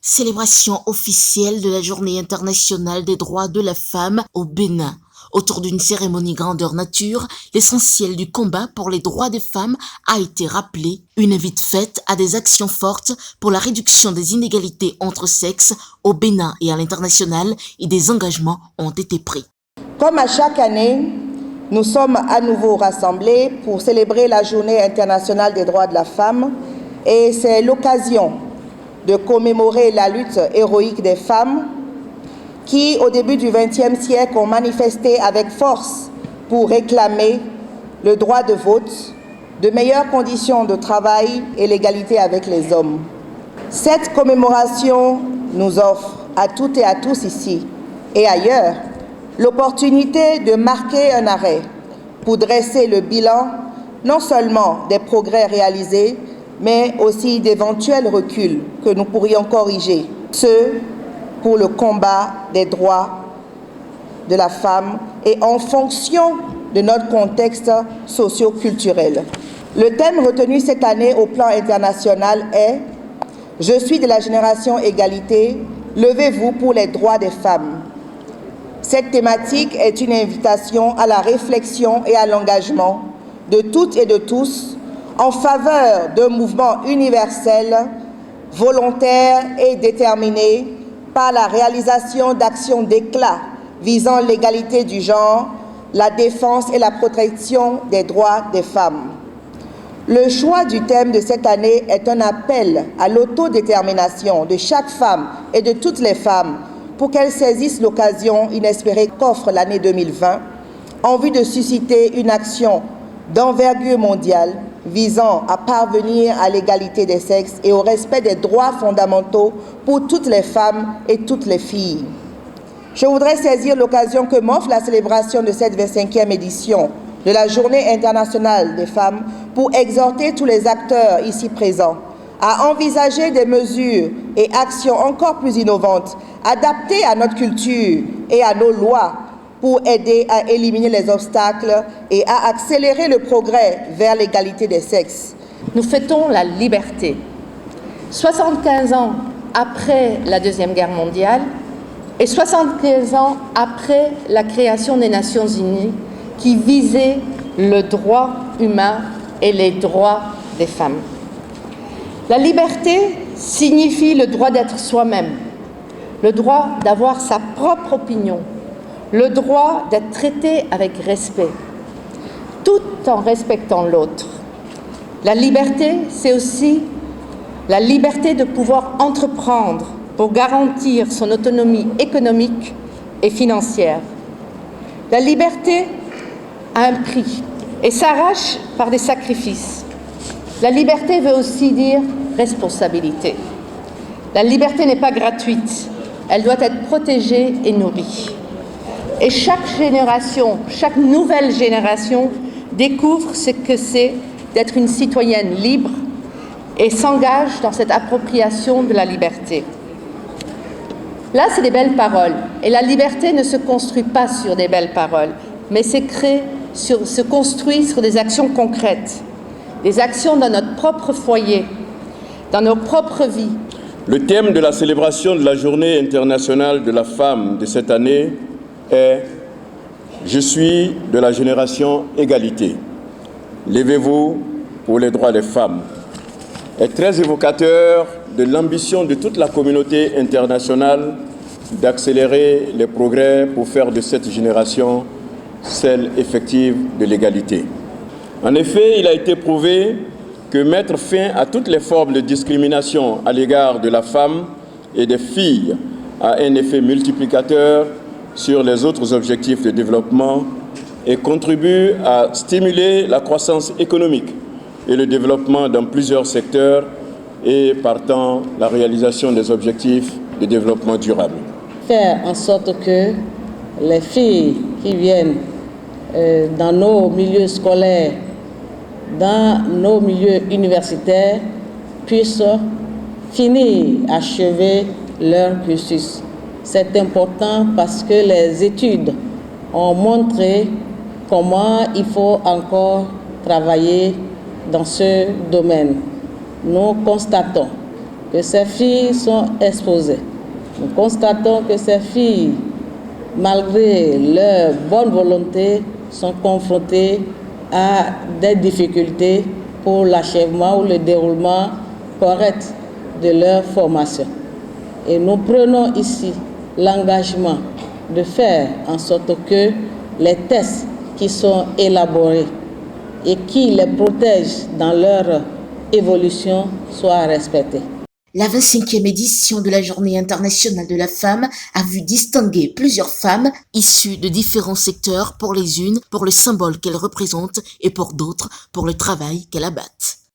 Célébration officielle de la Journée internationale des droits de la femme au Bénin. Autour d'une cérémonie grandeur nature, l'essentiel du combat pour les droits des femmes a été rappelé. Une invite faite à des actions fortes pour la réduction des inégalités entre sexes au Bénin et à l'international et des engagements ont été pris. Comme à chaque année, nous sommes à nouveau rassemblés pour célébrer la Journée internationale des droits de la femme et c'est l'occasion de commémorer la lutte héroïque des femmes qui, au début du XXe siècle, ont manifesté avec force pour réclamer le droit de vote, de meilleures conditions de travail et l'égalité avec les hommes. Cette commémoration nous offre à toutes et à tous ici et ailleurs l'opportunité de marquer un arrêt pour dresser le bilan non seulement des progrès réalisés, mais aussi d'éventuels reculs que nous pourrions corriger, ce pour le combat des droits de la femme et en fonction de notre contexte socio-culturel. Le thème retenu cette année au plan international est « Je suis de la génération égalité, levez-vous pour les droits des femmes ». Cette thématique est une invitation à la réflexion et à l'engagement de toutes et de tous en faveur d'un mouvement universel, volontaire et déterminé par la réalisation d'actions d'éclat visant l'égalité du genre, la défense et la protection des droits des femmes. Le choix du thème de cette année est un appel à l'autodétermination de chaque femme et de toutes les femmes pour qu'elles saisissent l'occasion inespérée qu'offre l'année 2020 en vue de susciter une action d'envergure mondiale visant à parvenir à l'égalité des sexes et au respect des droits fondamentaux pour toutes les femmes et toutes les filles. Je voudrais saisir l'occasion que m'offre la célébration de cette 25e édition de la Journée internationale des femmes pour exhorter tous les acteurs ici présents à envisager des mesures et actions encore plus innovantes, adaptées à notre culture et à nos lois, pour aider à éliminer les obstacles et à accélérer le progrès vers l'égalité des sexes. Nous fêtons la liberté. 75 ans après la Deuxième Guerre mondiale et 75 ans après la création des Nations Unies qui visaient le droit humain et les droits des femmes. La liberté signifie le droit d'être soi-même, le droit d'avoir sa propre opinion, le droit d'être traité avec respect, tout en respectant l'autre. La liberté, c'est aussi la liberté de pouvoir entreprendre pour garantir son autonomie économique et financière. La liberté a un prix et s'arrache par des sacrifices. La liberté veut aussi dire responsabilité. La liberté n'est pas gratuite, elle doit être protégée et nourrie. Et chaque génération, chaque nouvelle génération découvre ce que c'est d'être une citoyenne libre et s'engage dans cette appropriation de la liberté. Là, c'est des belles paroles. Et la liberté ne se construit pas sur des belles paroles, mais se construit sur des actions concrètes, des actions dans notre propre foyer, dans nos propres vies. Le thème de la célébration de la Journée internationale de la femme de cette année est « Je suis de la génération égalité. Levez-vous pour les droits des femmes » est très évocateur de l'ambition de toute la communauté internationale d'accélérer les progrès pour faire de cette génération celle effective de l'égalité. En effet, il a été prouvé que mettre fin à toutes les formes de discrimination à l'égard de la femme et des filles a un effet multiplicateur sur les autres objectifs de développement et contribue à stimuler la croissance économique et le développement dans plusieurs secteurs et, partant, la réalisation des objectifs de développement durable. Faire en sorte que les filles qui viennent dans nos milieux scolaires, dans nos milieux universitaires, puissent finir, achever leur cursus. C'est important parce que les études ont montré comment il faut encore travailler dans ce domaine. Nous constatons que ces filles sont exposées. Nous constatons que ces filles, malgré leur bonne volonté, sont confrontées à des difficultés pour l'achèvement ou le déroulement correct de leur formation. Et nous prenons ici l'engagement de faire en sorte que les tests qui sont élaborés et qui les protègent dans leur évolution soient respectés. La 25e édition de la Journée internationale de la femme a vu distinguer plusieurs femmes issues de différents secteurs, pour les unes pour le symbole qu'elles représentent et pour d'autres pour le travail qu'elles abattent.